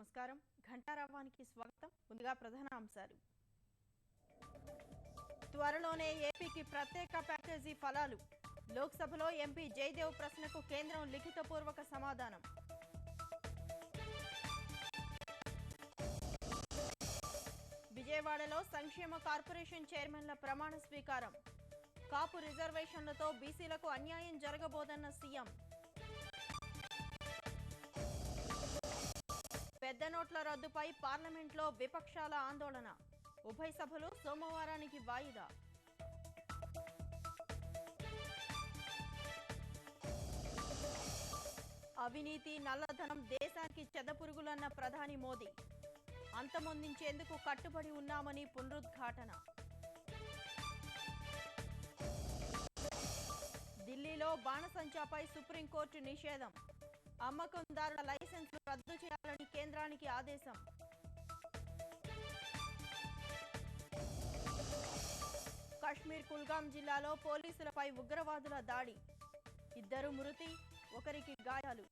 నమస్కారం. ఘంటారావానికి స్వాగతం. ముందుగా ప్రధాన అంశాలు. త్వరలోనే ఏపీకి ప్రత్యేక ప్యాకేజీ ఫలాలు. లోక్సభలో ఎంపీ జయదేవ్ ప్రశ్నకు కేంద్రం లిఖితపూర్వక సమాధానం. విజయవాడలో సంక్షేమ కార్పొరేషన్ చైర్మన్ల ప్రమాణ స్వీకారం. కాపు రిజర్వేషన్లతో బీసీలకు అన్యాయం జరగబోదన్న సీఎం. పెద్ద నోట్ల రద్దుపై పార్లమెంట్లో విపక్షాల ఆందోళన. ఉభయ సభలు సోమవారానికి వాయిదా. అవినీతి నల్లధనం దేశానికి చెదపురుగులన్న ప్రధాని మోదీ. అంతమొందించేందుకు కట్టుబడి ఉన్నామని పునరుద్ఘాటన. ఢిల్లీలో బాణసంచాపై సుప్రీంకోర్టు నిషేధం. అమ్మకందారుల లైసెన్సులు రద్దు చేయాలని కేంద్రానికి ఆదేశం. కశ్మీర్ కుల్గాం జిల్లాలో పోలీసులపై ఉగ్రవాదుల దాడి. 2 మృతి, 1కి గాయాలు.